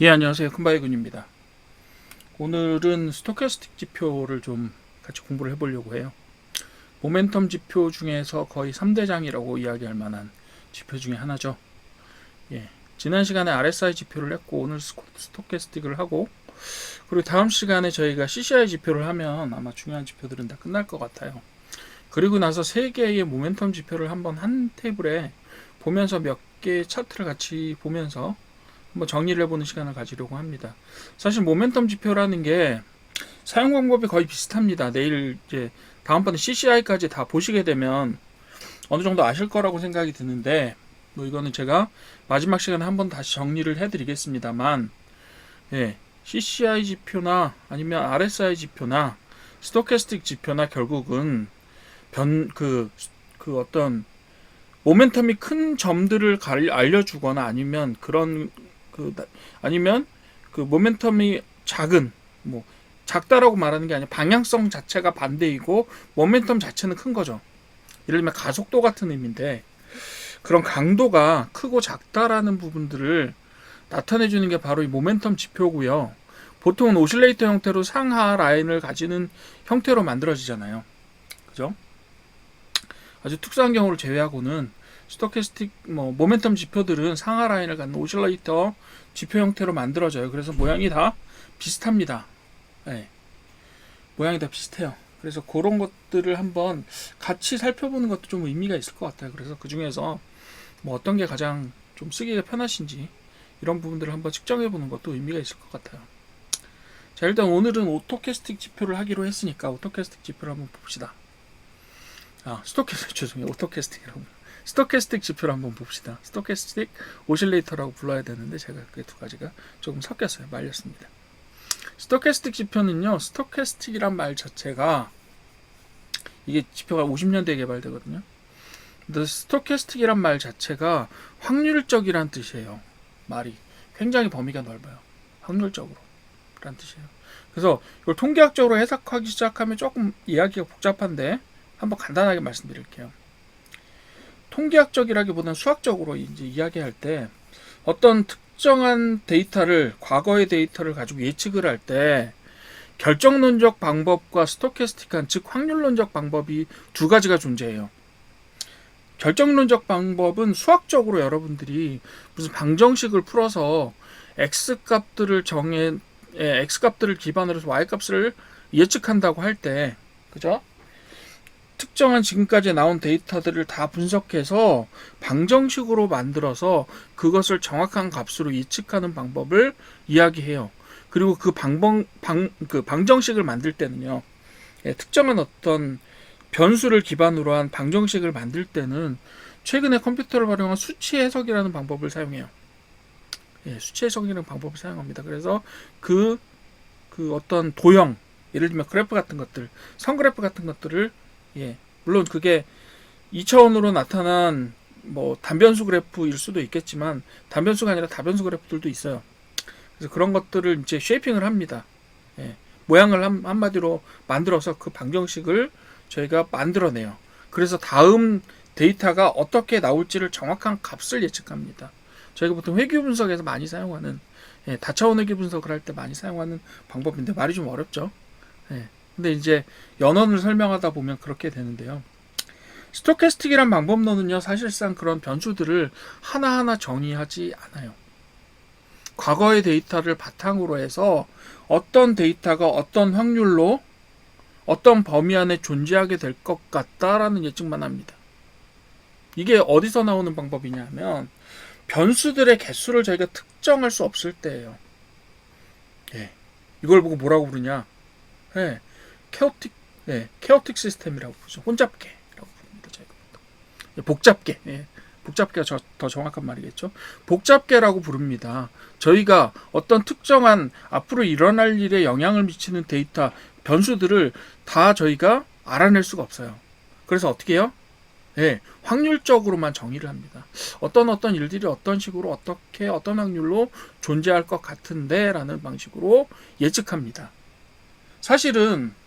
예, 안녕하세요. 큰바이군입니다. 오늘은 스토캐스틱 지표를 좀 같이 공부를 해보려고 해요. 모멘텀 지표 중에서 거의 3대장이라고 이야기할 만한 지표 중에 하나죠. 예, 지난 시간에 RSI 지표를 했고 오늘 스토캐스틱을 하고, 그리고 다음 시간에 저희가 CCI 지표를 하면 아마 중요한 지표들은 다 끝날 것 같아요. 그리고 나서 세 개의 모멘텀 지표를 한번 한 테이블에 보면서 몇 개의 차트를 같이 보면서 한번 정리를 해보는 시간을 가지려고 합니다. 사실 모멘텀 지표라는 게 사용 방법이 거의 비슷합니다. 내일 이제 다음번에 CCI까지 다 보시게 되면 어느 정도 아실 거라고 생각이 드는데, 뭐 이거는 제가 마지막 시간에 한번 다시 정리를 해드리겠습니다만, 예, CCI 지표나 아니면 RSI 지표나 스토캐스틱 지표나 결국은 어떤 모멘텀이 큰 점들을 알려주거나 아니면 아니면 그 모멘텀이 작은, 뭐 작다라고 말하는 게 아니라 방향성 자체가 반대이고 모멘텀 자체는 큰 거죠. 예를 들면 가속도 같은 의미인데, 그런 강도가 크고 작다라는 부분들을 나타내 주는 게 바로 이 모멘텀 지표고요. 보통은 오실레이터 형태로 상하 라인을 가지는 형태로 만들어지잖아요. 그죠? 아주 특수한 경우를 제외하고는 스토캐스틱 모멘텀 지표들은 상하 라인을 갖는 오실레이터 지표 형태로 만들어져요. 그래서 모양이 다 비슷합니다. 네, 모양이 다 비슷해요. 그래서 그런 것들을 한번 같이 살펴보는 것도 좀 의미가 있을 것 같아요. 그래서 그 중에서 뭐 어떤 게 가장 좀 쓰기가 편하신지 이런 부분들을 한번 측정해 보는 것도 의미가 있을 것 같아요. 자, 일단 오늘은 오토캐스틱 지표를 하기로 했으니까 오토캐스틱 지표를 한번 봅시다. 죄송해요. 오토캐스틱이라고. 스토캐스틱 지표를 한번 봅시다. 스토캐스틱 오실레이터라고 불러야 되는데 제가 그 두 가지가 조금 섞였어요. 말렸습니다. 스토캐스틱 지표는요, 스토캐스틱이란 말 자체가, 이게 지표가 50년대에 개발되거든요. 근데 스토캐스틱이란 말 자체가 확률적이란 뜻이에요. 말이 굉장히 범위가 넓어요. 확률적으로 란 뜻이에요. 그래서 이걸 통계학적으로 해석하기 시작하면 조금 이야기가 복잡한데 한번 간단하게 말씀드릴게요. 통계학적이라기보다는 수학적으로 이제 이야기할 때 어떤 특정한 데이터를, 과거의 데이터를 가지고 예측을 할 때 결정론적 방법과 스토캐스틱한, 즉 확률론적 방법이 두 가지가 존재해요. 결정론적 방법은 수학적으로 여러분들이 무슨 방정식을 풀어서 x값들을 x값들을 기반으로 해서 y값을 예측한다고 할 때, 그죠? 특정한 지금까지 나온 데이터들을 다 분석해서 방정식으로 만들어서 그것을 정확한 값으로 예측하는 방법을 이야기해요. 그리고 그 방정식을 만들 때는요, 특정한 어떤 변수를 기반으로 한 방정식을 만들 때는 최근에 컴퓨터를 활용한 수치 해석이라는 방법을 사용해요. 수치 해석이라는 방법을 사용합니다. 그래서 어떤 도형, 예를 들면 그래프 같은 것들, 선그래프 같은 것들을, 물론 그게 2차원으로 나타난 뭐 단변수 그래프일 수도 있겠지만 단변수가 아니라 다변수 그래프들도 있어요. 그래서 그런 것들을 이제 쉐이핑을 합니다. 모양을 한마디로 만들어서 그 방정식을 저희가 만들어내요. 그래서 다음 데이터가 어떻게 나올지를 정확한 값을 예측합니다. 저희가 보통 회귀 분석에서 많이 사용하는, 다차원 회귀 분석을 할 때 많이 사용하는 방법인데 말이 좀 어렵죠. 근데 이제 연원을 설명하다 보면 그렇게 되는데요. 스토캐스틱이란 방법론은요, 사실상 그런 변수들을 하나하나 정의하지 않아요. 과거의 데이터를 바탕으로 해서 어떤 데이터가 어떤 확률로 어떤 범위 안에 존재하게 될 것 같다라는 예측만 합니다. 이게 어디서 나오는 방법이냐 하면 변수들의 개수를 저희가 특정할 수 없을 때예요. 이걸 보고 뭐라고 부르냐? 케오틱 시스템이라고 부르죠. 혼잡계라고 부릅니다. 저희가 복잡계. 복잡계가 더 정확한 말이겠죠. 복잡계라고 부릅니다. 저희가 어떤 특정한 앞으로 일어날 일에 영향을 미치는 데이터, 변수들을 다 저희가 알아낼 수가 없어요. 그래서 어떻게 해요? 확률적으로만 정의를 합니다. 어떤 일들이 어떤 식으로 어떤 확률로 존재할 것 같은데 라는 방식으로 예측합니다. 사실은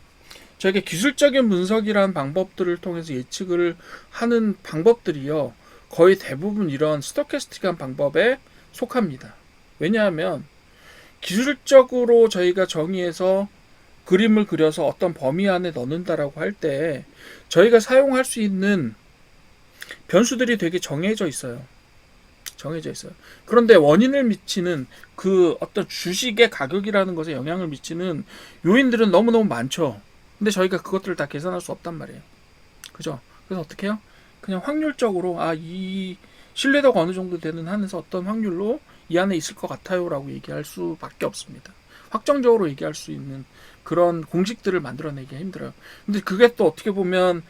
저희가 기술적인 분석이라는 방법들을 통해서 예측을 하는 방법들이요, 거의 대부분 이런 스토캐스틱한 방법에 속합니다. 왜냐하면 기술적으로 저희가 정의해서 그림을 그려서 어떤 범위 안에 넣는다라고 할 때 저희가 사용할 수 있는 변수들이 되게 정해져 있어요. 정해져 있어요. 그런데 원인을 미치는 그 어떤 주식의 가격이라는 것에 영향을 미치는 요인들은 너무너무 많죠. 근데 저희가 그것들을 다 계산할 수 없단 말이에요. 그죠? 그래서 어떻게 해요? 그냥 확률적으로 이 신뢰도가 어느 정도 되는 한에서 어떤 확률로 이 안에 있을 것 같아요 라고 얘기할 수밖에 없습니다. 확정적으로 얘기할 수 있는 그런 공식들을 만들어내기가 힘들어요. 근데 그게 또 어떻게 보면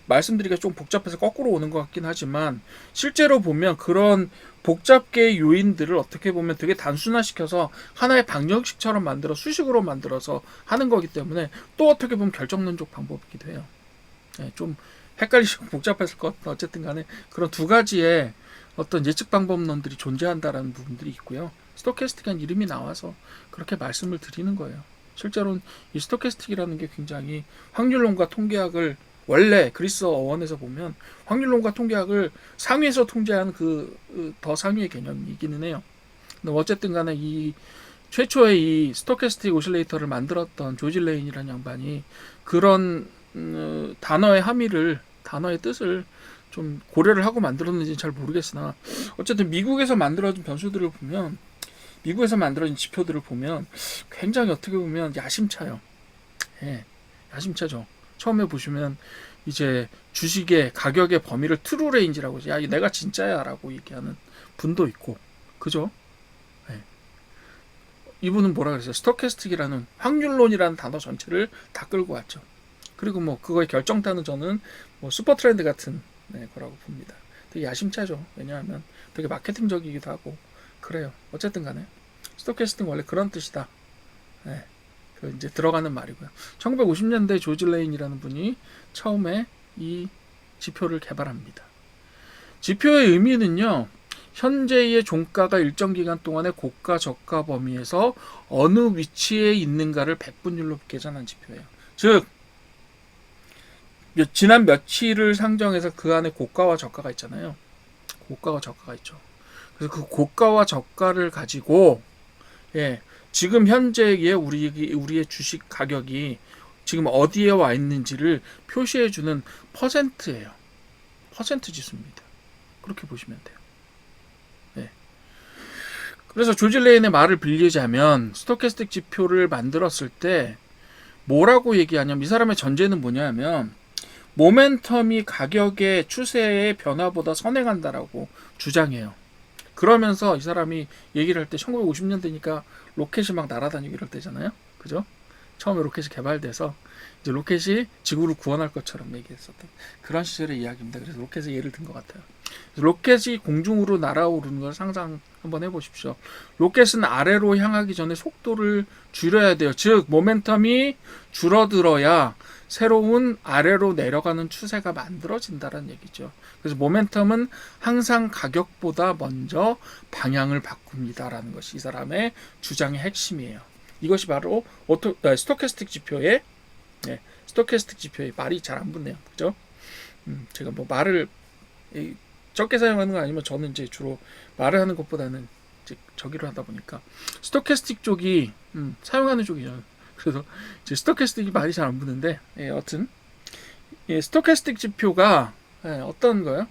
말씀드리기가 좀 복잡해서 거꾸로 오는 것 같긴 하지만 실제로 보면 그런 복잡계의 요인들을 어떻게 보면 되게 단순화시켜서 하나의 방정식처럼 만들어 수식으로 만들어서 하는 거기 때문에 또 어떻게 보면 결정론적 방법이기도 해요. 네, 좀 헷갈리시고 복잡했을 것 같은 어쨌든 간에 그런 두 가지의 어떤 예측 방법론들이 존재한다라는 부분들이 있고요. 스토캐스틱한 이름이 나와서 그렇게 말씀을 드리는 거예요. 실제로는 이 스토캐스틱이라는 게 굉장히 확률론과 통계학을 원래 그리스 어원에서 보면 확률론과 통계학을 상위에서 통제한 그 더 상위의 개념이기는 해요. 근데 어쨌든 간에 이 최초의 이 스토캐스틱 오실레이터를 만들었던 조지 레인이라는 양반이 그런 단어의 함의를 단어의 뜻을 좀 고려를 하고 만들었는지는 잘 모르겠으나 어쨌든 미국에서 만들어진 변수들을 보면 미국에서 만들어진 지표들을 보면 굉장히 어떻게 보면 야심차요. 예, 야심차죠. 처음에 보시면 이제 주식의 가격의 범위를 트루 레인지라고 야 내가 진짜야 라고 얘기하는 분도 있고 그죠? 예. 이분은 뭐라 그랬어요? 스토캐스틱이라는 확률론이라는 단어 전체를 다 끌고 왔죠. 그리고 뭐 그거의 결정타는 저는 뭐 슈퍼 트렌드 같은 거라고 봅니다. 되게 야심차죠. 왜냐하면 되게 마케팅적이기도 하고 그래요. 어쨌든 간에 스토캐스틱 원래 그런 뜻이다. 네, 그 이제 들어가는 말이고요. 1950년대 조지 레인이라는 분이 처음에 이 지표를 개발합니다. 지표의 의미는요. 현재의 종가가 일정 기간 동안의 고가 저가 범위에서 어느 위치에 있는가를 백분율로 계산한 지표예요. 즉 지난 며칠을 상정해서 그 안에 고가와 저가가 있잖아요. 고가와 저가가 있죠. 그래서 그 고가와 저가를 가지고 지금 현재의 우리의 주식 가격이 지금 어디에 와 있는지를 표시해주는 퍼센트예요. 퍼센트 지수입니다. 그렇게 보시면 돼요. 그래서 조지 레인의 말을 빌리자면 스토캐스틱 지표를 만들었을 때 뭐라고 얘기하냐면 이 사람의 전제는 뭐냐면 모멘텀이 가격의 추세의 변화보다 선행한다라고 주장해요. 그러면서 이 사람이 얘기를 할 때 1950년대니까 로켓이 막 날아다니고 이럴 때잖아요. 그죠? 처음에 로켓이 개발돼서 이제 로켓이 지구를 구원할 것처럼 얘기했었던 그런 시절의 이야기입니다. 그래서 로켓의 예를 든 것 같아요. 로켓이 공중으로 날아오르는 걸 상상 한번 해보십시오. 로켓은 아래로 향하기 전에 속도를 줄여야 돼요. 즉 모멘텀이 줄어들어야 새로운 아래로 내려가는 추세가 만들어진다는 얘기죠. 그래서 모멘텀은 항상 가격보다 먼저 방향을 바꿉니다라는 것이 이 사람의 주장의 핵심이에요. 이것이 바로 스토캐스틱 지표의 스토캐스틱 지표의 말이 잘 안 붙네요. 그죠? 제가 뭐 말을 적게 사용하는 건 아니면 저는 이제 주로 말을 하는 것보다는 이제 저기로 하다 보니까 스토캐스틱 쪽이 사용하는 쪽이죠. 그래서 이제 스토캐스틱이 말이 잘 안 붙는데 여튼 스토캐스틱 지표가 어떤 거예요?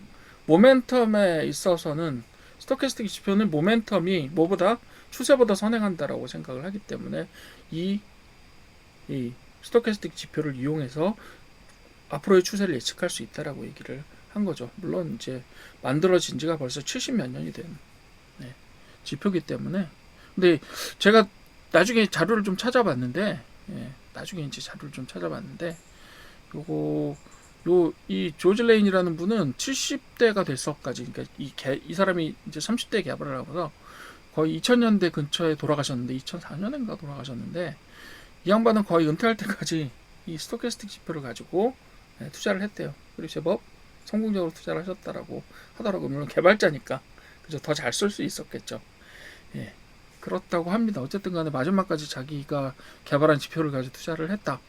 모멘텀에 있어서는 스토캐스틱 지표는 모멘텀이 뭐보다 추세보다 선행한다라고 생각을 하기 때문에 이 스토캐스틱 지표를 이용해서 앞으로의 추세를 예측할 수 있다라고 얘기를 한 거죠. 물론 이제 만들어진 지가 벌써 70몇 년이 된 지표이기 때문에 근데 제가 나중에 자료를 좀 찾아봤는데 이 조지 레인이라는 분은 70대가 돼서까지 그러니까 이 사람이 이제 30대에 개발을 하고서 거의 2000년대 근처에 돌아가셨는데 2004년인가 돌아가셨는데 이 양반은 거의 은퇴할 때까지 이 스토캐스틱 지표를 가지고 투자를 했대요. 그리고 제법 성공적으로 투자를 하셨다라고 하더라고요. 물론 개발자니까 그죠 더 잘 쓸 수 있었겠죠. 그렇다고 합니다. 어쨌든 간에 마지막까지 자기가 개발한 지표를 가지고 투자를 했다.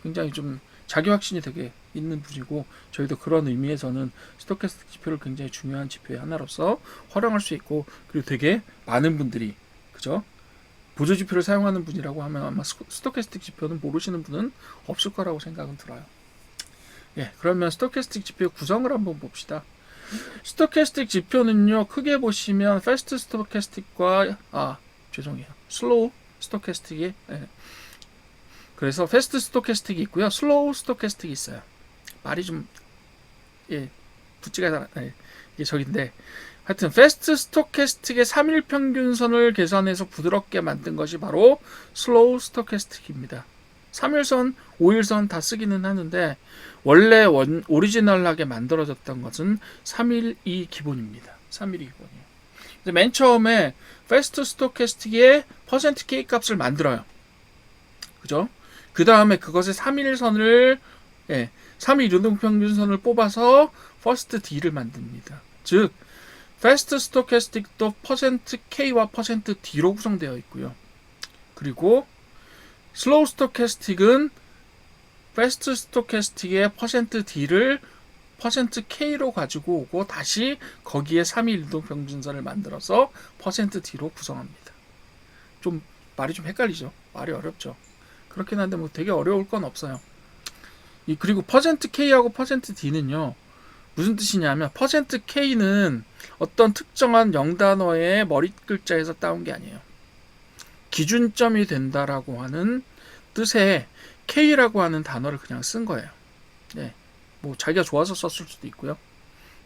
굉장히 좀 자기 확신이 되게 있는 분이고 저희도 그런 의미에서는 스토캐스틱 지표를 굉장히 중요한 지표의 하나로서 활용할 수 있고 그리고 되게 많은 분들이 그죠? 보조 지표를 사용하는 분이라고 하면 아마 스토캐스틱 지표는 모르시는 분은 없을 거라고 생각은 들어요. 예, 그러면 스토캐스틱 지표 구성을 한번 봅시다. 스토캐스틱 지표는요, 크게 보시면 패스트 스토캐스틱과 죄송해요, 슬로우 스토캐스틱이 그래서 패스트 스토캐스틱이 있고요, 슬로우 스토캐스틱이 있어요. 말이 좀 붙지가 이게 저긴데, 하여튼 패스트 스토캐스틱의 3일 평균선을 계산해서 부드럽게 만든 것이 바로 슬로우 스토캐스틱입니다. 3일선, 5일선 다 쓰기는 하는데 원래 오리지널하게 만들어졌던 것은 3일이 기본입니다. 3일이 기본이에요. 맨 처음에 패스트 스토캐스틱의 퍼센트 K 값을 만들어요. 그죠? 그 다음에 그것의 3일선을 3일 유동평균선을 뽑아서 퍼스트 D를 만듭니다. 즉 패스트 스토캐스틱도 퍼센트 K와 퍼센트 D로 구성되어 있고요. 그리고 슬로우 스토캐스틱은 패스트 스토캐스틱의 퍼센트 D를 퍼센트 K로 가지고 오고 다시 거기에 3일 유동평균선을 만들어서 퍼센트 D로 구성합니다. 좀 말이 좀 헷갈리죠? 말이 어렵죠? 그렇긴 한데 뭐 되게 어려울 건 없어요. 그리고 퍼센트 K하고 퍼센트 D는요, 무슨 뜻이냐면 퍼센트 K는 어떤 특정한 영단어의 머리 글자에서 따온 게 아니에요. 기준점이 된다라고 하는 뜻의 K라고 하는 단어를 그냥 쓴 거예요. 네. 뭐 자기가 좋아서 썼을 수도 있고요.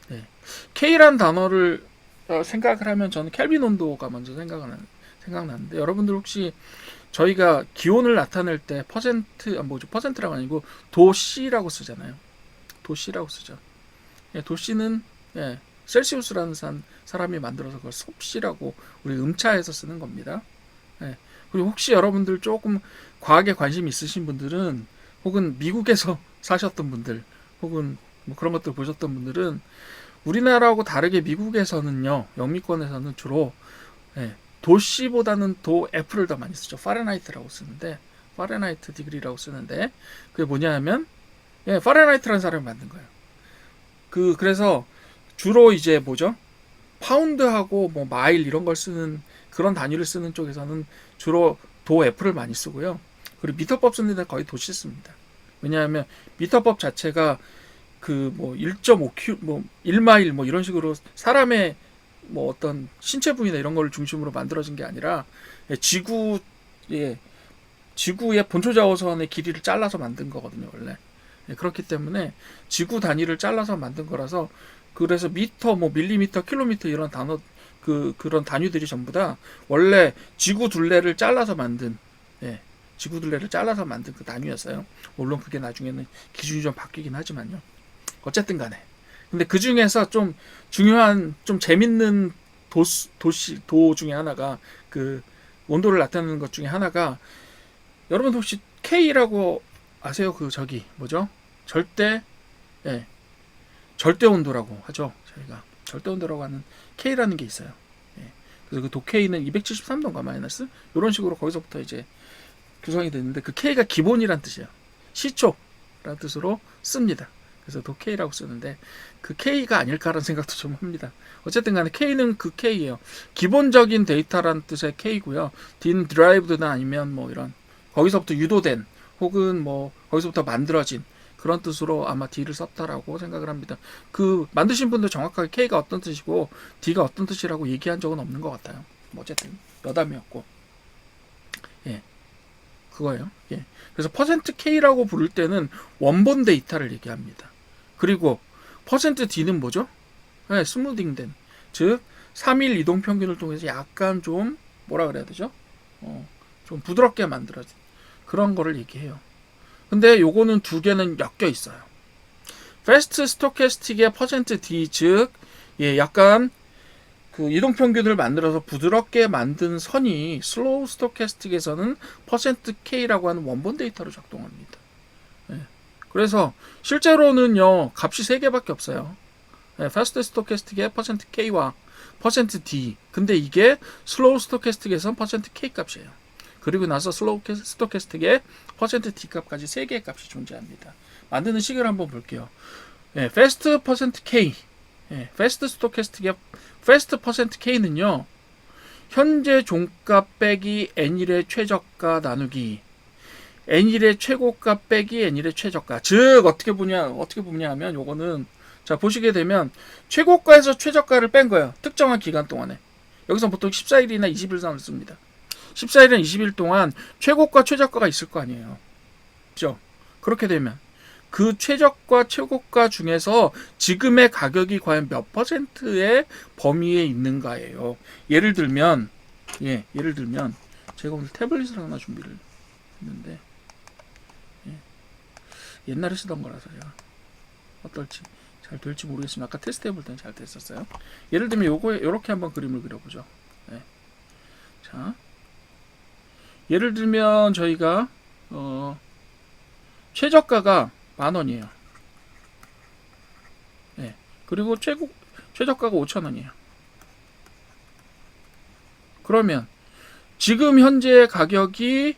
네. K라는 단어를 생각을 하면 저는 켈빈 온도가 먼저 생각나는데, 여러분들 혹시 저희가 기온을 나타낼 때 퍼센트라고 아니고 도씨라고 쓰잖아요. 도씨라고 쓰죠. 도씨는 셀시우스라는 사람이 만들어서 그걸 섭씨라고 우리 음차에서 쓰는 겁니다. 그리고 혹시 여러분들 조금 과학에 관심 있으신 분들은, 혹은 미국에서 사셨던 분들, 혹은 뭐 그런 것들 보셨던 분들은, 우리나라하고 다르게 미국에서는요, 영미권에서는 주로 도씨보다는 F를 더 많이 쓰죠. 파렌하이트라고 쓰는데, 파렌하이트 디그리라고 쓰는데, 그게 뭐냐 하면 파렌하이트라는 사람이 만든 거예요. 그래서 주로 이제 파운드하고 뭐 마일 이런 걸 쓰는, 그런 단위를 쓰는 쪽에서는 주로 F를 많이 쓰고요. 그리고 미터법 쓰는 데 거의 도씨 씁니다. 왜냐하면 미터법 자체가 1.5km, 1마일 이런 식으로 사람의 어떤 신체 부위나 이런 걸 중심으로 만들어진 게 아니라 지구의 본초 자원선의 길이를 잘라서 만든 거거든요, 원래. 그렇기 때문에 지구 단위를 잘라서 만든 거라서, 그래서 미터, 밀리미터, 킬로미터 이런 단어, 그런 단위들이 전부 다 원래 지구 둘레를 잘라서 만든 그 단위였어요. 물론 그게 나중에는 기준이 좀 바뀌긴 하지만요. 어쨌든 간에. 근데 그 중에서 좀 중요한, 좀 재밌는 도 중에 하나가, 그 온도를 나타내는 것 중에 하나가, 여러분 혹시 K라고 아세요? 절대 온도라고 하죠. 저희가 절대 온도라고 하는 K라는 게 있어요. 그래서 그 도K는 273도인가 마이너스 이런 식으로 거기서부터 이제 구성이 되는데, 그 K가 기본이란 뜻이에요. 시초라는 뜻으로 씁니다. 그래서 도K라고 쓰는데, 그 K가 아닐까라는 생각도 좀 합니다. 어쨌든 간에 K는 그 K예요. 기본적인 데이터라는 뜻의 K고요. derived나 아니면 이런 거기서부터 유도된, 혹은 거기서부터 만들어진 그런 뜻으로 아마 D를 썼다라고 생각을 합니다. 그 만드신 분도 정확하게 K가 어떤 뜻이고 D가 어떤 뜻이라고 얘기한 적은 없는 것 같아요. 어쨌든 여담이었고, 그거예요. 그래서 퍼센트 K라고 부를 때는 원본 데이터를 얘기합니다. 그리고 퍼센트 D는 뭐죠? 스무딩된, 즉 3일 이동 평균을 통해서 약간 좀 뭐라 그래야 되죠? 좀 부드럽게 만들어진 그런 거를 얘기해요. 근데 요거는 두 개는 엮여 있어요. 패스트 스토캐스틱의 퍼센트 D, 즉 약간 그 이동평균을 만들어서 부드럽게 만든 선이 슬로우 스토캐스틱에서는 퍼센트 K라고 하는 원본 데이터로 작동합니다. 그래서 실제로는요, 값이 3개밖에 없어요. 패스트 스토캐스틱의 퍼센트 K와 퍼센트 D. 근데 이게 슬로우 스토캐스틱에서는 퍼센트 K 값이에요. 그리고 나서 슬로우 스토캐스틱의 퍼센트 D 값까지 3개의 값이 존재합니다. 만드는 식을 한번 볼게요. 패스트 퍼센트 K, 패스트 스토캐스틱의 패스트 퍼센트 K는요, 현재 종가 빼기 N일의 최저가 나누기 N일의 최고가 빼기 N일의 최저가. 즉 어떻게 보냐 하면 요거는 자 보시게 되면 최고가에서 최저가를 뺀 거예요. 특정한 기간 동안에. 여기서 보통 14일이나 20일선을 씁니다. 14일이나 20일 동안 최고가 최저가가 있을 거 아니에요. 그죠? 그렇게 되면 그 최저가 최고가 중에서 지금의 가격이 과연 몇 퍼센트의 범위에 있는가예요. 예를 들면 제가 오늘 태블릿을 하나 준비를 했는데 옛날에 쓰던 거라서요. 어떨지 잘 될지 모르겠지만 아까 테스트 해볼 때는 잘 됐었어요. 예를 들면 요렇게 한번 그림을 그려보죠. 네. 자, 예를 들면 저희가 최저가가 10,000원이에요. 네. 그리고 최저가가 5,000원이에요. 그러면 지금 현재 가격이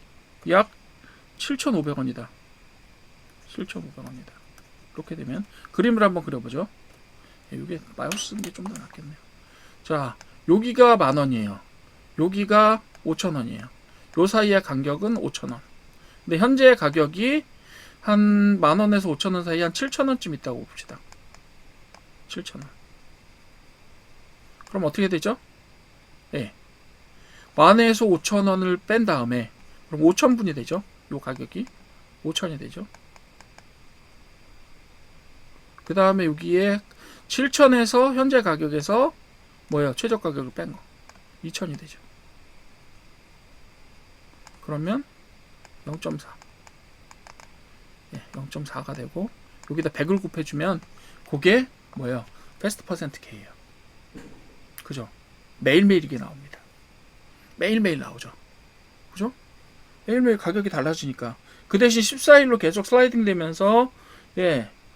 약 7,500원이다. 7,500원이다. 이렇게 되면 그림을 한번 그려보죠. 이게 마우스 쓰는 게 좀 더 낫겠네요. 자, 여기가 10,000원이에요. 여기가 5,000원이에요. 요 사이의 간격은 5,000원. 근데 현재 가격이 한 10,000원에서 5,000원 사이 한 7,000원쯤 있다고 봅시다. 7,000원. 그럼 어떻게 되죠? 예. 10,000원에서 5,000원을 뺀 다음에 그럼 5,000분이 되죠. 요 가격이 5,000이 되죠. 그 다음에 여기에 7,000에서 현재 가격에서 뭐예요? 최저 가격을 뺀 거 2,000이 되죠. 그러면 0.4 0.4가 되고 여기다 100을 곱해주면 그게 뭐예요? 패스트 퍼센트 K예요. 그죠? 매일매일 이게 나옵니다. 매일매일 나오죠. 그죠? 매일매일 가격이 달라지니까 그 대신 14일로 계속 슬라이딩 되면서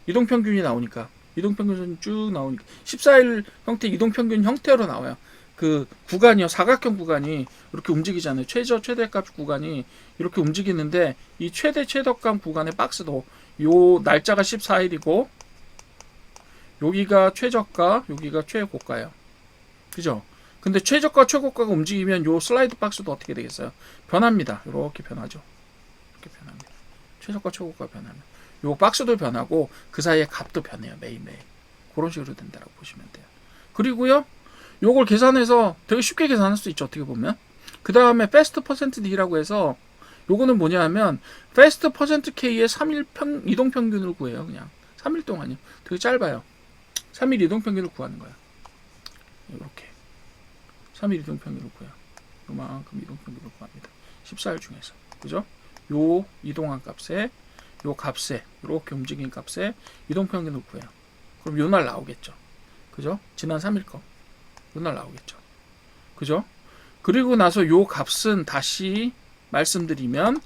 이동평균이 나오니까 이동평균이 쭉 나오니까 14일 형태 이동평균 형태로 나와요. 그 구간이요. 사각형 구간이 이렇게 움직이잖아요. 최대값 구간이 이렇게 움직이는데 이 최대값 구간의 박스도 요 날짜가 14일이고 여기가 최저가, 여기가 최고가예요. 그죠? 근데 최저가, 최고가가 움직이면 요 슬라이드 박스도 어떻게 되겠어요? 변합니다. 이렇게 변하죠. 이렇게 변합니다. 최저가, 최고가가 변하면 요 박스도 변하고 그 사이에 값도 변해요. 매일매일. 그런 식으로 된다고 보시면 돼요. 그리고요. 요걸 계산해서 되게 쉽게 계산할 수 있죠. 어떻게 보면. 그 다음에 패스트 퍼센트 D라고 해서 요거는 뭐냐 하면 패스트 퍼센트 K의 3일 이동평균을 구해요. 그냥 3일 동안요. 되게 짧아요. 3일 이동평균을 구하는 거야. 이렇게 3일 이동평균을 구해요. 요만큼 이동평균을 구합니다. 14일 중에서. 그죠? 요 이동한 값에 요 값에 이렇게 움직인 값에 이동평균을 구해요. 그럼 요 날 나오겠죠. 그죠? 지난 3일 거. 요 날 나오겠죠. 그죠? 그리고 나서 요 값은 다시 말씀드리면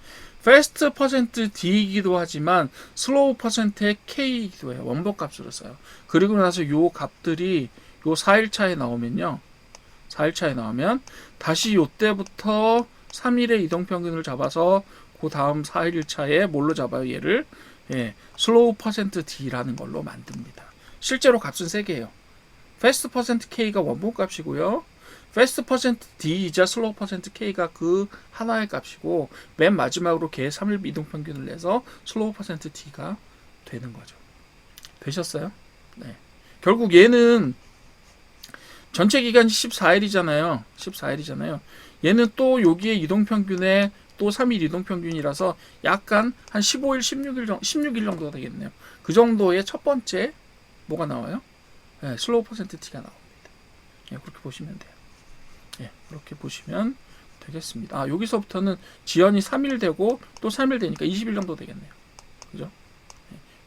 패스트 퍼센트 D이기도 하지만 슬로우 퍼센트의 K이기도 해요. 원본 값으로 써요. 그리고 나서 요 값들이 요 4일차에 나오면요. 4일차에 나오면 다시 요 때부터 3일의 이동평균을 잡아서 그 다음 4일차에 뭘로 잡아요? 얘를 슬로우 퍼센트 D라는 걸로 만듭니다. 실제로 값은 3개예요. 패스트 퍼센트 K가 원본 값이고요. 패스트 퍼센트 D이자 슬로우 퍼센트 K가 그 하나의 값이고 맨 마지막으로 걔 3일 이동평균을 내서 슬로우 퍼센트 D가 되는 거죠. 되셨어요? 네. 결국 얘는 전체 기간이 14일이잖아요. 14일이잖아요. 얘는 또 여기에 이동평균에 또 3일 이동평균이라서 약간 한 15일, 16일 정도 되겠네요. 그 정도의 첫 번째 뭐가 나와요? 슬로우 퍼센트 T가 나옵니다. 그렇게 보시면 돼요. 그렇게 보시면 되겠습니다. 여기서부터는 지연이 3일 되고 또 3일 되니까 20일 정도 되겠네요. 그죠?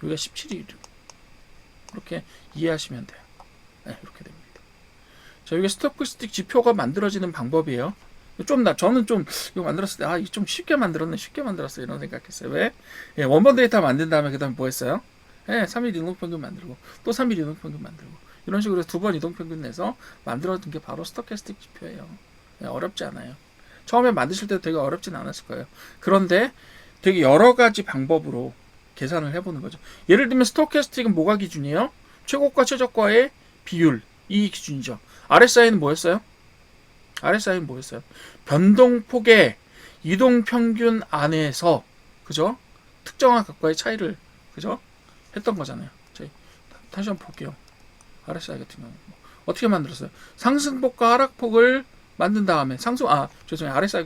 여기가 17일이고 그렇게 이해하시면 돼요. 이렇게 됩니다. 자, 이게 스토캐스틱 지표가 만들어지는 방법이에요. 저는 좀 이거 만들었을 때 이거 좀 쉽게 만들었어 이런 생각했어요. 왜? 원본 데이터 만든 다음에 그 다음에 뭐 했어요? 3일 이동평균 만들고 또 3일 이동평균 만들고 이런 식으로 2번 이동평균 내서 만들어둔 게 바로 스토캐스틱 지표예요. 어렵지 않아요. 처음에 만드실 때도 되게 어렵진 않았을 거예요. 그런데 되게 여러 가지 방법으로 계산을 해보는 거죠. 예를 들면 스토캐스틱은 뭐가 기준이에요? 최고가 최저가의 비율 이 기준이죠. RSI는 뭐였어요? RSI는 뭐였어요? 변동폭의 이동평균 안에서 그죠? 특정한 각과의 차이를 그죠? 했던 거잖아요. 저희 다시 한번 볼게요. RSI 같은 경우 어떻게 만들었어요? 상승폭과 하락폭을 만든 다음에 죄송해요. RSI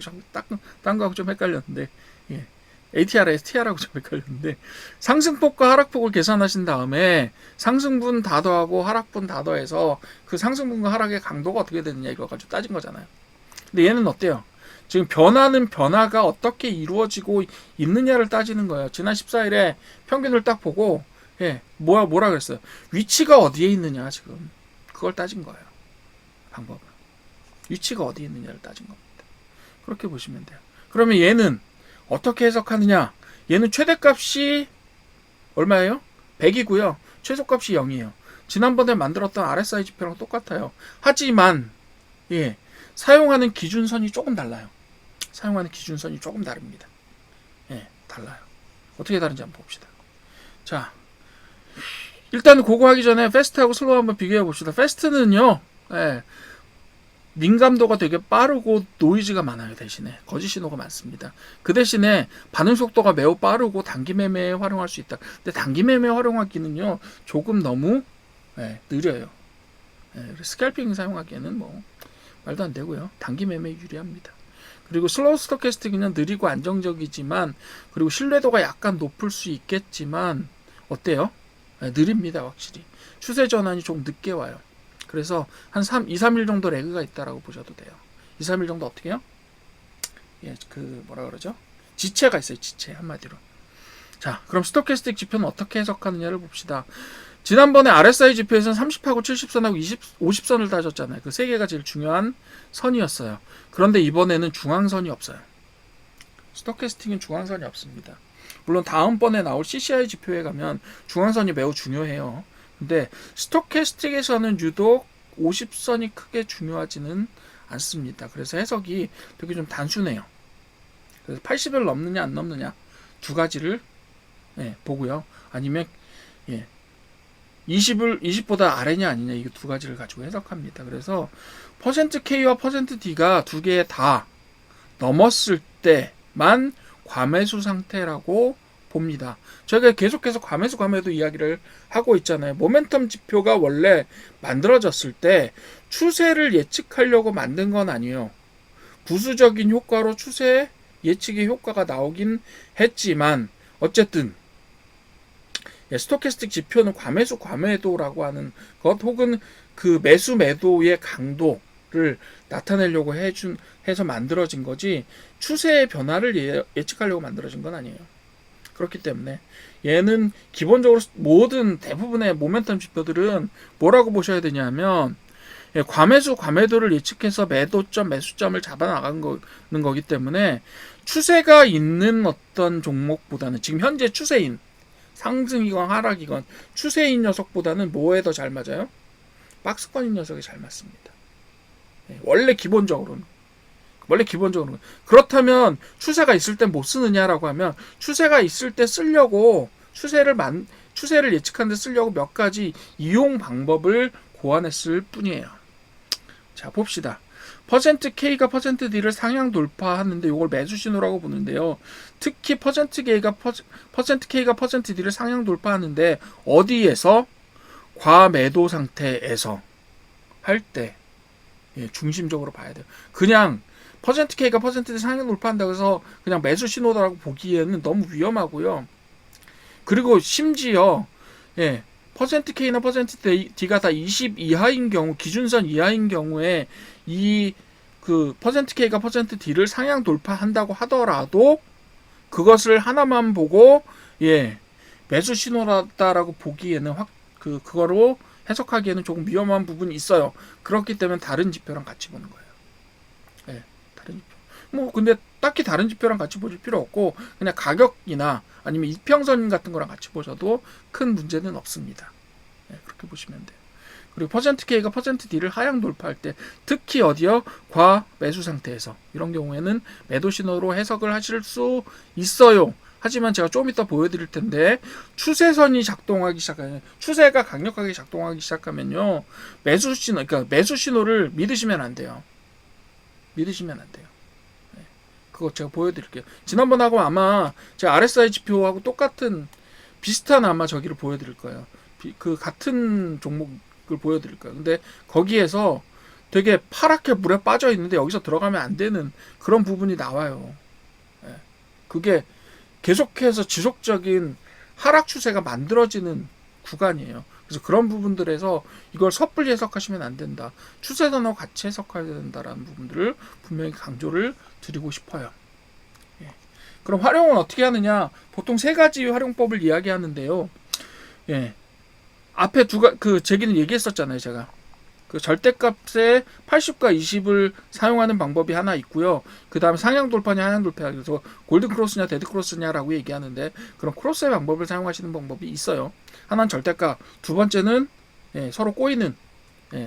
딴 거하고 좀 헷갈렸는데 예. ATR, STR하고 좀 헷갈렸는데 상승폭과 하락폭을 계산하신 다음에 상승분 다 더하고 하락분 다 더해서 그 상승분과 하락의 강도가 어떻게 되느냐 이거 가지고 따진 거잖아요. 근데 얘는 어때요? 지금 변화가 어떻게 이루어지고 있느냐를 따지는 거예요. 지난 14일에 평균을 딱 보고 뭐라 그랬어요? 위치가 어디에 있느냐 지금 그걸 따진 거예요. 방법은 위치가 어디에 있느냐를 따진 겁니다. 그렇게 보시면 돼요. 그러면 얘는 어떻게 해석하느냐? 얘는 최대값이 얼마예요? 100이고요. 최소값이 0이에요. 지난번에 만들었던 RSI 지표랑 똑같아요. 하지만 사용하는 기준선이 조금 달라요. 사용하는 기준선이 조금 다릅니다. 달라요. 어떻게 다른지 한번 봅시다. 자, 일단 그거 하기 전에 패스트하고 슬로우 한번 비교해 봅시다. 패스트는요, 민감도가 되게 빠르고 노이즈가 많아요. 대신에 거짓 신호가 많습니다. 그 대신에 반응 속도가 매우 빠르고 단기 매매에 활용할 수 있다. 근데 단기 매매에 활용하기는요 조금 너무 느려요. 스캘핑 사용하기에는 뭐 말도 안 되고요. 단기 매매에 유리합니다. 그리고 슬로우 스토캐스틱은 느리고 안정적이지만 그리고 신뢰도가 약간 높을 수 있겠지만 어때요? 느립니다. 확실히 추세 전환이 좀 늦게 와요. 그래서 한 2, 3일 정도 레그가 있다라고 보셔도 돼요. 2, 3일 정도 어떻게 해요? 뭐라 그러죠? 지체가 있어요. 지체 한마디로. 자, 그럼 스토캐스틱 지표는 어떻게 해석하느냐를 봅시다. 지난번에 RSI 지표에서는 30하고 70선하고 50선을 따졌잖아요. 그 세 개가 제일 중요한 선이었어요. 그런데 이번에는 중앙선이 없어요. 스토캐스틱은 중앙선이 없습니다. 물론 다음번에 나올 CCI 지표에 가면 중앙선이 매우 중요해요. 근데 스토캐스틱에서는 유독 50선이 크게 중요하지는 않습니다. 그래서 해석이 되게 좀 단순해요. 그래서 80을 넘느냐 안 넘느냐 두 가지를 보고요. 아니면 20보다 아래냐 아니냐 이 두 가지를 가지고 해석합니다. 그래서 %K와 %D가 두 개 다 넘었을 때만 과매수 상태라고 봅니다. 저희가 계속해서 과매도 이야기를 하고 있잖아요. 모멘텀 지표가 원래 만들어졌을 때 추세를 예측하려고 만든 건 아니에요. 부수적인 효과로 추세 예측의 효과가 나오긴 했지만 어쨌든 스토캐스틱 지표는 과매도라고 하는 것 혹은 그 매도의 강도를 나타내려고 해서 만들어진 거지 추세의 변화를 예측하려고 만들어진 건 아니에요. 그렇기 때문에 얘는 기본적으로 모든 대부분의 모멘텀 지표들은 뭐라고 보셔야 되냐면 과매도를 예측해서 매수점을 잡아 나가는 거기 때문에 추세가 있는 어떤 종목보다는 지금 현재 추세인 상승이건 하락이건 추세인 녀석보다는 뭐에 더 잘 맞아요? 박스권인 녀석이 잘 맞습니다. 원래 기본적으로는 그렇다면 추세가 있을 때 못 쓰느냐라고 하면 추세가 있을 때 쓰려고 추세를 예측하는 데 쓰려고 몇 가지 이용 방법을 고안했을 뿐이에요. 자, 봅시다. %K가 %D를 상향 돌파하는데 이걸 매수 신호라고 보는데요. 특히 %K가 %D를 상향 돌파하는데 어디에서? 과매도 상태에서 할 때 중심적으로 봐야 돼요. 그냥 %K가 %D 상향 돌파한다고 해서 그냥 매수 신호라고 보기에는 너무 위험하고요. 그리고 심지어 %K나 %D가 다 20 이하인 경우, 기준선 이하인 경우에 이 그 %K가 %D를 상향 돌파한다고 하더라도 그것을 하나만 보고 매수 신호라다라고 보기에는 그거로 해석하기에는 조금 위험한 부분이 있어요. 그렇기 때문에 다른 지표랑 같이 보는 거예요. 다른 지표. 근데 딱히 다른 지표랑 같이 보실 필요 없고 그냥 가격이나 아니면 이평선 같은 거랑 같이 보셔도 큰 문제는 없습니다. 그렇게 보시면 돼요. 그리고 %K가 %D를 하향 돌파할 때 특히 어디요? 과매수 상태에서 이런 경우에는 매도 신호로 해석을 하실 수 있어요. 하지만 제가 좀 이따 보여드릴 텐데 추세선이 작동하기 시작하면 추세가 강력하게 작동하기 시작하면요 매수 신호를 믿으시면 안 돼요. 믿으시면 안 돼요. 그거 제가 보여드릴게요. 지난번하고 아마 제가 RSI 지표하고 똑같은 비슷한 아마 저기를 보여드릴 거예요. 그 같은 종목을 보여드릴 거예요. 근데 거기에서 되게 파랗게 물에 빠져 있는데 여기서 들어가면 안 되는 그런 부분이 나와요. 그게 계속해서 지속적인 하락 추세가 만들어지는 구간이에요. 그래서 그런 부분들에서 이걸 섣불리 해석하시면 안 된다. 추세선하고 같이 해석해야 된다라는 부분들을 분명히 강조를 드리고 싶어요. 그럼 활용은 어떻게 하느냐? 보통 세 가지 활용법을 이야기하는데요. 앞에 제기는 얘기했었잖아요, 제가. 그 절대값의 80과 20을 사용하는 방법이 하나 있고요. 그 다음에 상향 돌파냐 하향 돌파냐, 그래서 골든 크로스냐 데드 크로스냐라고 얘기하는데, 그런 크로스의 방법을 사용하시는 방법이 있어요. 하나는 절대값, 두 번째는 서로 꼬이는,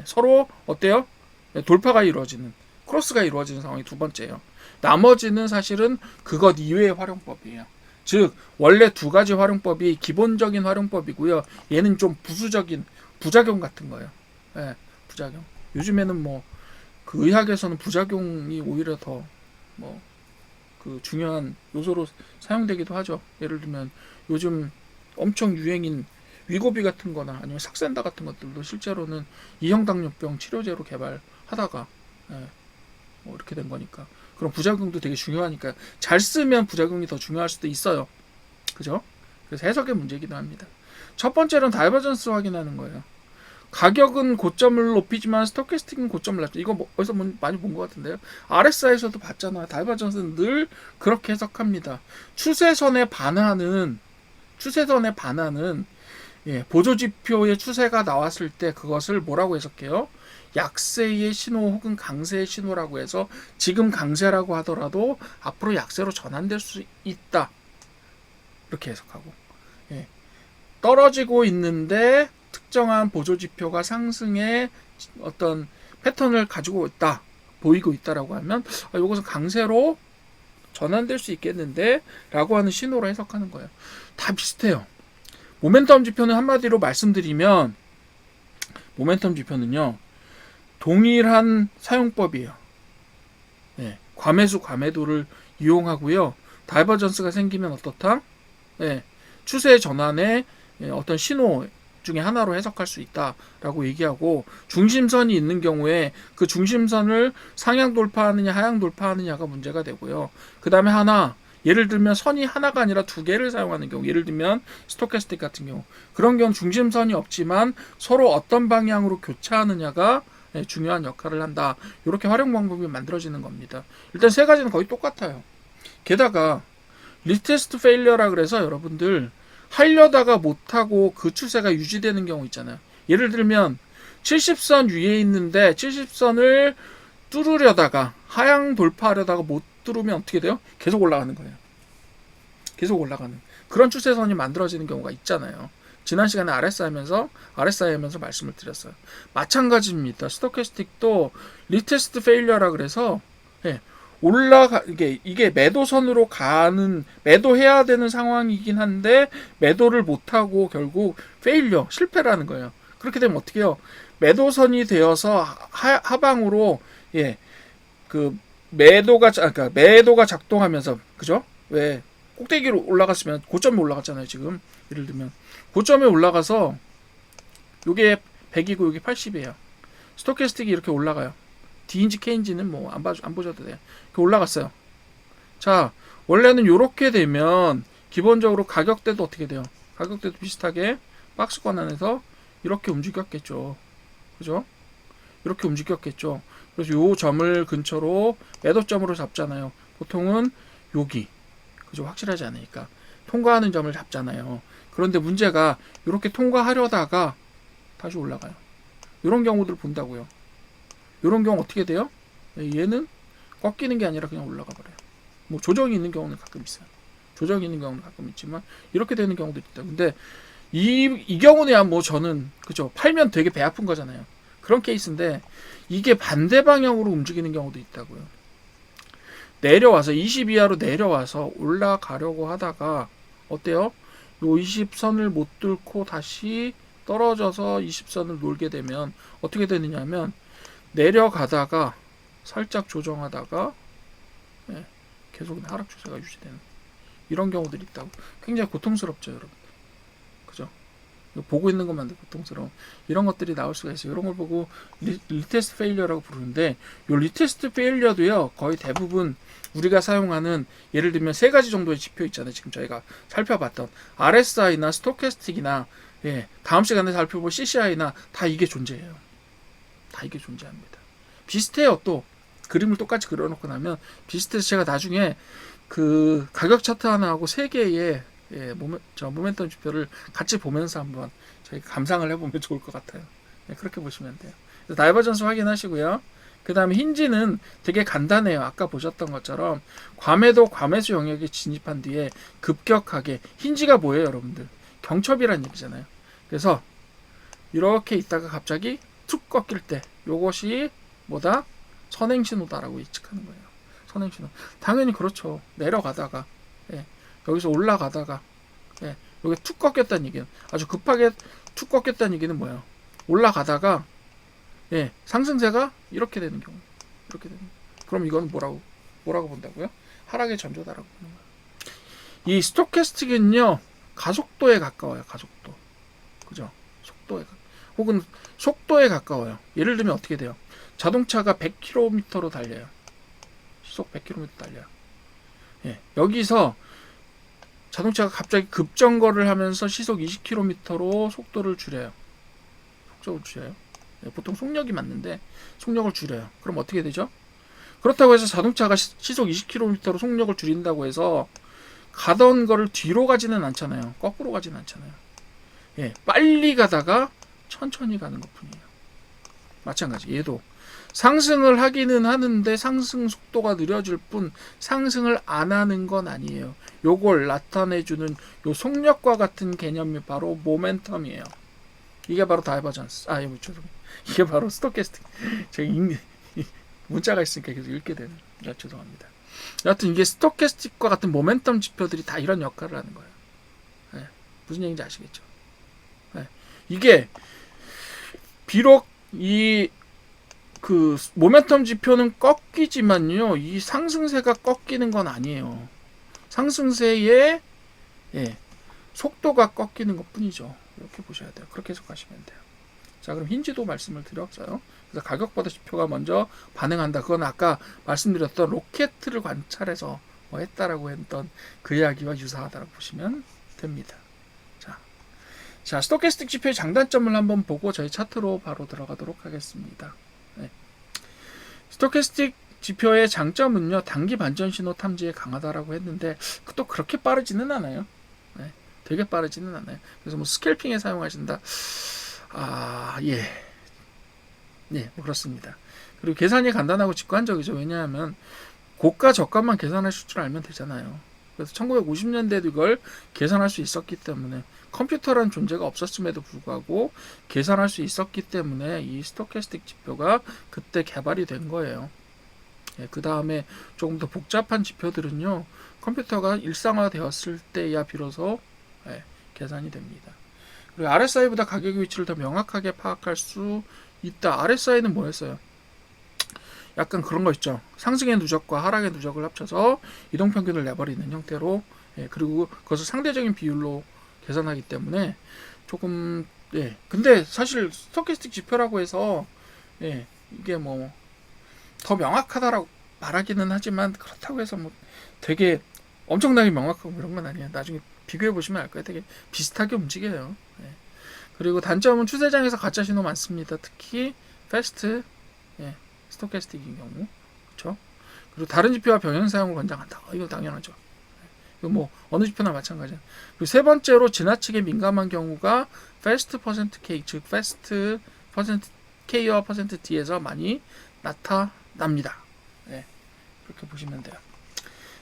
서로 어때요? 돌파가 이루어지는, 크로스가 이루어지는 상황이 두 번째예요. 나머지는 사실은 그것 이외의 활용법이에요. 즉 원래 두 가지 활용법이 기본적인 활용법이고요. 얘는 좀 부수적인 부작용 같은 거예요. 부작용. 요즘에는 뭐 그 의학에서는 부작용이 오히려 더 뭐 그 중요한 요소로 사용되기도 하죠. 예를 들면 요즘 엄청 유행인 위고비 같은 거나 아니면 삭센다 같은 것들도 실제로는 이형당뇨병 치료제로 개발하다가 뭐 이렇게 된 거니까. 그럼 부작용도 되게 중요하니까 잘 쓰면 부작용이 더 중요할 수도 있어요. 그죠? 그래서 해석의 문제이기도 합니다. 첫 번째는 다이버전스 확인하는 거예요. 가격은 고점을 높이지만 스토캐스틱은 고점을 낮죠. 이거 어디서 많이 본 것 같은데요. RSI에서도 봤잖아요. 다이버전스는 늘 그렇게 해석합니다. 추세선에 반하는 보조지표의 추세가 나왔을 때 그것을 뭐라고 해석해요? 약세의 신호 혹은 강세의 신호라고 해서 지금 강세라고 하더라도 앞으로 약세로 전환될 수 있다. 이렇게 해석하고 떨어지고 있는데 특정한 보조지표가 상승의 어떤 패턴을 가지고 있다. 보이고 있다라고 하면 이것은 강세로 전환될 수 있겠는데 라고 하는 신호로 해석하는 거예요. 다 비슷해요. 모멘텀 지표는 한마디로 말씀드리면 모멘텀 지표는요. 동일한 사용법이에요. 과매수 과매도를 이용하고요. 다이버전스가 생기면 어떻다? 추세 전환의 어떤 신호 중에 하나로 해석할 수 있다라고 얘기하고, 중심선이 있는 경우에 그 중심선을 상향 돌파하느냐 하향 돌파하느냐가 문제가 되고요. 그 다음에 하나, 예를 들면 선이 하나가 아니라 두 개를 사용하는 경우, 예를 들면 스토캐스틱 같은 경우, 그런 경우 중심선이 없지만 서로 어떤 방향으로 교차하느냐가 중요한 역할을 한다. 이렇게 활용 방법이 만들어지는 겁니다. 일단 세 가지는 거의 똑같아요. 게다가 리테스트 페일리어라 그래서 여러분들 하려다가 못하고 그 추세가 유지되는 경우 있잖아요. 예를 들면 70선 위에 있는데 70선을 뚫으려다가 하향 돌파하려다가 못 뚫으면 어떻게 돼요? 계속 올라가는 거예요. 계속 올라가는 그런 추세선이 만들어지는 경우가 있잖아요. 지난 시간에 RSI 하면서 말씀을 드렸어요. 마찬가지입니다. 스토캐스틱도 리테스트 페일리어라 그래서 이게 매도선으로 매도해야 되는 상황이긴 한데 매도를 못하고 결국 페일리어, 실패라는 거예요. 그렇게 되면 어떻게 해요? 매도선이 되어서 하방으로 그 매도가 작동하면서, 그죠? 왜 꼭대기로 올라갔으면 고점에 올라갔잖아요. 지금 예를 들면 고점에 올라가서 요게 100이고 요게 80이에요. 스토캐스틱이 이렇게 올라가요. D인지 K인지는 뭐 안 보셔도 돼요. 이렇게 올라갔어요. 자, 원래는 요렇게 되면 기본적으로 가격대도 어떻게 돼요? 가격대도 비슷하게 박스권 안에서 이렇게 움직였겠죠. 그죠? 이렇게 움직였겠죠. 그래서 요 점을 근처로 매도점으로 잡잖아요. 보통은 여기, 그죠? 확실하지 않으니까 통과하는 점을 잡잖아요. 그런데 문제가 이렇게 통과하려다가 다시 올라가요. 이런 경우들을 본다고요. 이런 경우 어떻게 돼요? 얘는 꺾이는 게 아니라 그냥 올라가 버려요. 뭐 조정이 있는 경우는 가끔 있어요. 조정이 있는 경우는 가끔 있지만 이렇게 되는 경우도 있다. 근데 이 경우는 뭐 저는 그죠? 팔면 되게 배 아픈 거잖아요. 그런 케이스인데 이게 반대 방향으로 움직이는 경우도 있다고요. 내려와서 20 이하로 내려와서 올라가려고 하다가 어때요? 요 20선을 못 뚫고 다시 떨어져서 20선을 놀게 되면 어떻게 되느냐 하면 내려가다가 살짝 조정하다가 예, 계속 하락 추세가 유지되는 이런 경우들이 있다고. 굉장히 고통스럽죠, 여러분. 그죠? 보고 있는 것만도 고통스러운 이런 것들이 나올 수가 있어요. 이런 걸 보고 리테스트 페일리어라고 부르는데, 요 리테스트 페일리어도요, 거의 대부분 우리가 사용하는, 예를 들면 세 가지 정도의 지표 있잖아요. 지금 저희가 살펴봤던 RSI나 스토캐스틱이나, 예, 다음 시간에 살펴볼 CCI나 다 이게 존재해요. 다 이게 존재합니다. 비슷해요. 또 그림을 똑같이 그려놓고 나면 비슷해서 제가 나중에 그 가격 차트 하나하고 세 개의 모멘텀 지표를 같이 보면서 한번 저희 감상을 해보면 좋을 것 같아요. 예, 그렇게 보시면 돼요. 다이버전스 확인하시고요. 그 다음에 힌지는 되게 간단해요. 아까 보셨던 것처럼 과매도 과매수 영역에 진입한 뒤에 급격하게, 힌지가 뭐예요, 여러분들? 경첩이란 얘기잖아요. 그래서 이렇게 있다가 갑자기 툭 꺾일 때, 요것이 뭐다? 선행신호다라고 예측하는 거예요. 선행신호. 당연히 그렇죠. 내려가다가, 예, 여기서 올라가다가, 예, 여기 툭 꺾였다는 얘기는, 아주 급하게 툭 꺾였다는 얘기는 뭐예요? 올라가다가, 예, 상승세가 이렇게 되는 경우, 이렇게 되는. 그럼 이건 뭐라고 본다고요? 하락의 전조다라고 보는 거예요. 이 스토캐스틱은요, 가속도에 가까워요. 가속도, 그죠? 혹은 속도에 가까워요. 예를 들면 어떻게 돼요? 자동차가 100km로 달려요. 시속 100km 달려요. 예, 여기서 자동차가 갑자기 급정거를 하면서 시속 20km로 속도를 줄여요. 예, 보통 속력이 맞는데 속력을 줄여요. 그럼 어떻게 되죠? 그렇다고 해서 자동차가 시속 20km로 속력을 줄인다고 해서 가던 거를 뒤로 가지는 않잖아요. 거꾸로 가지는 않잖아요. 예, 빨리 가다가 천천히 가는 것 뿐이에요. 마찬가지. 얘도 상승을 하기는 하는데 상승 속도가 느려질 뿐 상승을 안 하는 건 아니에요. 요걸 나타내주는 요 속력과 같은 개념이 바로 모멘텀이에요. 이게 바로 다이버전스. 이게 바로 스토캐스틱. 제가 문자가 있으니까 계속 읽게 되는. 죄송합니다. 여하튼 이게 스토캐스틱과 같은 모멘텀 지표들이 다 이런 역할을 하는 거예요. 네, 무슨 얘기인지 아시겠죠? 네, 이게 비록 이 그 모멘텀 지표는 꺾이지만요, 이 상승세가 꺾이는 건 아니에요. 상승세의, 예, 속도가 꺾이는 것 뿐이죠. 이렇게 보셔야 돼요. 그렇게 해석하시면 돼요. 자, 그럼 힌지도 말씀을 드렸어요. 그래서 가격보다 지표가 먼저 반응한다. 그건 아까 말씀드렸던 로켓을 관찰해서 뭐 했다라고 했던 그 이야기와 유사하다고 보시면 됩니다. 자, 스토캐스틱 지표의 장단점을 한번 보고 저희 차트로 바로 들어가도록 하겠습니다. 네. 스토캐스틱 지표의 장점은요, 단기 반전 신호 탐지에 강하다라고 했는데 또 그렇게 빠르지는 않아요. 네, 되게 빠르지는 않아요. 그래서 뭐 스캘핑에 사용하신다. 예, 뭐 그렇습니다. 그리고 계산이 간단하고 직관적이죠. 왜냐하면 고가 저가만 계산하실 줄 알면 되잖아요. 그래서 1950년대도 이걸 계산할 수 있었기 때문에, 컴퓨터라는 존재가 없었음에도 불구하고 계산할 수 있었기 때문에 이 스토캐스틱 지표가 그때 개발이 된 거예요. 예, 그 다음에 조금 더 복잡한 지표들은요, 컴퓨터가 일상화되었을 때야 비로소 계산이 됩니다. 그리고 RSI보다 가격의 위치를 더 명확하게 파악할 수 있다. RSI는 뭐였어요? 약간 그런 거 있죠. 상승의 누적과 하락의 누적을 합쳐서 이동평균을 내버리는 형태로, 그리고 그것을 상대적인 비율로 계산하기 때문에 조금, 근데 사실 스토캐스틱 지표라고 해서, 이게 뭐 더 명확하다라고 말하기는 하지만, 그렇다고 해서 뭐 되게 엄청나게 명확하고 이런 건 아니에요. 나중에 비교해 보시면 알 거예요. 되게 비슷하게 움직여요. 그리고 단점은 추세장에서 가짜 신호 많습니다. 특히 패스트, 스토캐스틱인 경우, 그렇죠? 그리고 다른 지표와 병행 사용을 권장한다. 이거 당연하죠. 이거 뭐 어느 지표나 마찬가지야. 그리고 세 번째로 지나치게 민감한 경우가 패스트 퍼센트 K, 즉 패스트 퍼센트 K와 퍼센트 D에서 많이 나타납니다. 그렇게 보시면 돼요.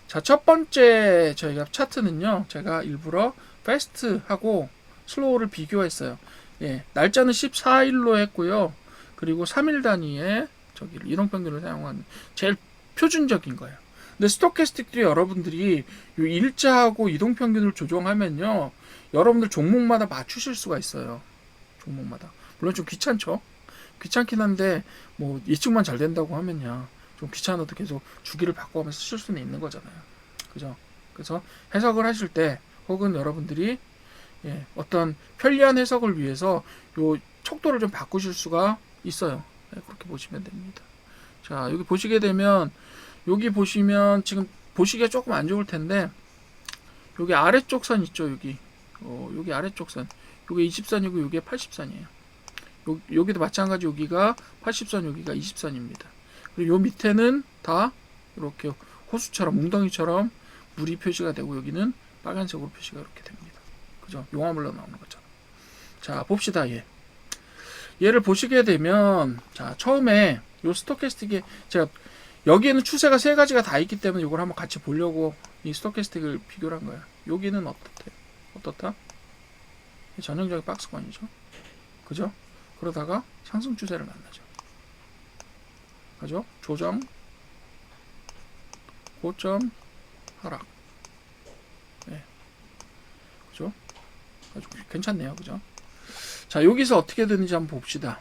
자, 첫 번째 저희가 차트는요, 제가 일부러 패스트하고 슬로우를 비교했어요. 날짜는 14일로 했고요. 그리고 3일 단위의 이동평균을 사용하는 제일 표준적인 거예요. 근데 스토캐스틱들이 여러분들이 이 일자하고 이동평균을 조정하면요, 여러분들 종목마다 맞추실 수가 있어요. 종목마다. 물론 좀 귀찮죠. 귀찮긴 한데 뭐 예측만 잘 된다고 하면요, 좀 귀찮아도 계속 주기를 바꿔가면서 쓸 수는 있는 거잖아요. 그죠? 그래서 해석을 하실 때 혹은 여러분들이 어떤 편리한 해석을 위해서 요 척도를 좀 바꾸실 수가 있어요. 그렇게 보시면 됩니다. 자, 여기 보시게 되면 여기 보시면 지금 보시기가 조금 안 좋을 텐데 여기 아래쪽 선 있죠. 여기 아래쪽 선 요게 20선이고 요게 80선이에요. 여기도 마찬가지 여기가 80선 여기가 20선입니다. 그리고 요 밑에는 다 이렇게 호수처럼 웅덩이처럼 물이 표시가 되고 여기는 빨간색으로 표시가 이렇게 됩니다. 그죠? 용화물로 나오는 것처럼. 자, 봅시다. 얘를 보시게 되면 자, 처음에 요 스토캐스틱에 제가 여기에는 추세가 세 가지가 다 있기 때문에 이걸 한번 같이 보려고 이 스토캐스틱을 비교를 한 거야. 여기는 어떻다? 전형적인 박스권이죠. 그죠? 그러다가 상승 추세를 만나죠. 그죠? 조정, 고점, 하락. 그죠? 아주 괜찮네요. 그죠? 자, 여기서 어떻게 되는지 한번 봅시다.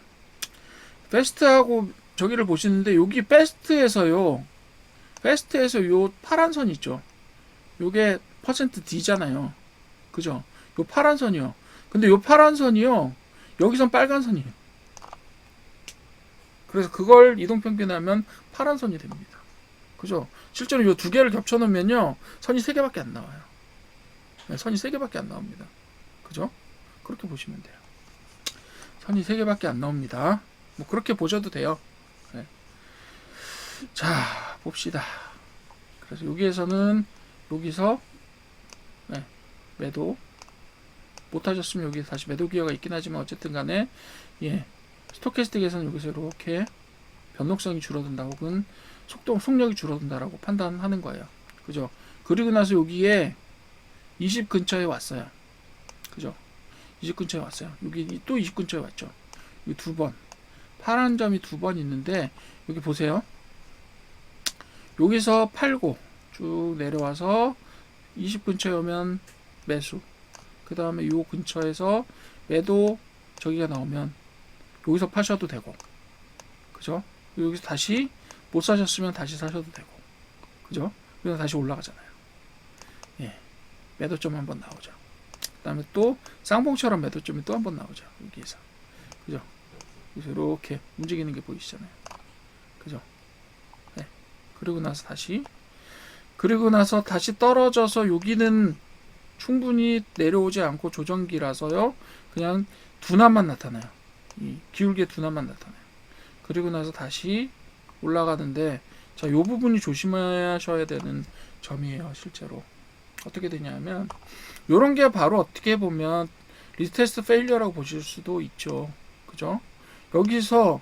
베스트하고 저기를 보시는데 여기 베스트에서 요 파란 선 있죠. 요게 퍼센트 D잖아요. 그죠? 요 파란 선이요. 근데 요 파란 선이요. 여기선 빨간 선이에요. 그래서 그걸 이동평균하면 파란 선이 됩니다. 그죠? 실제로 요 두 개를 겹쳐 놓으면요. 선이 세 개밖에 안 나와요. 선이 세 개밖에 안 나옵니다. 그죠? 그렇게 보시면 돼요. 선이 세 개밖에 안 나옵니다. 뭐 그렇게 보셔도 돼요. 네. 자, 봅시다. 그래서 여기에서는 여기서 매도 못하셨으면 여기 다시 매도 기회가 있긴 하지만 어쨌든 간에 스토캐스틱에서는 여기서 이렇게 변동성이 줄어든다 혹은 속력이 줄어든다라고 판단하는 거예요. 그죠? 그리고 나서 여기에 20 근처에 왔어요. 그죠? 20 근처에 왔어요. 여기 또 20 근처에 왔죠. 여기 두 번. 파란 점이 두 번 있는데 여기 보세요. 여기서 팔고 쭉 내려와서 20 근처에 오면 매수. 그 다음에 요 근처에서 매도 저기가 나오면 여기서 파셔도 되고. 그죠? 여기서 다시 못 사셨으면 다시 사셔도 되고. 그죠? 여기서 다시 올라가잖아요. 매도점 한번 나오죠. 그 다음에 또 쌍봉처럼 매도점이 또 한번 나오죠. 여기에서. 그죠? 그래서 이렇게 움직이는 게 보이시잖아요. 그죠? 그리고 나서 다시 떨어져서 여기는 충분히 내려오지 않고 조정기라서요. 그냥 둔함만 나타나요. 이 기울기의 둔함만 나타나요. 그리고 나서 다시 올라가는데 자, 요 부분이 조심하셔야 되는 점이에요. 실제로. 어떻게 되냐면 요런 게 바로 어떻게 보면 리테스트 페일리어라고 보실 수도 있죠. 그죠? 여기서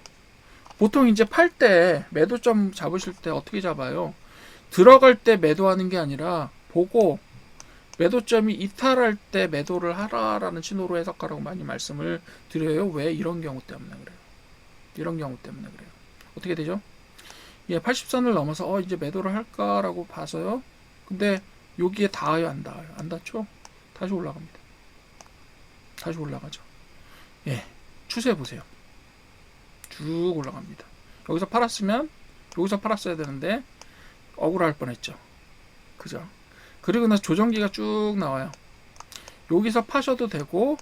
보통 이제 팔 때 매도점 잡으실 때 어떻게 잡아요? 들어갈 때 매도하는 게 아니라 보고 매도점이 이탈할 때 매도를 하라라는 신호로 해석하라고 많이 말씀을 드려요. 왜? 이런 경우 때문에 그래요. 이런 경우 때문에 그래요. 어떻게 되죠? 80선을 넘어서 이제 매도를 할까라고 봐서요. 근데 여기에 닿아요, 안 닿아요? 안 닿죠? 다시 올라갑니다. 다시 올라가죠. 추세 보세요. 쭉 올라갑니다. 여기서 팔았으면 여기서 팔았어야 되는데 억울할 뻔했죠. 그죠? 그리고 나서 조정기가 쭉 나와요. 여기서 파셔도 되고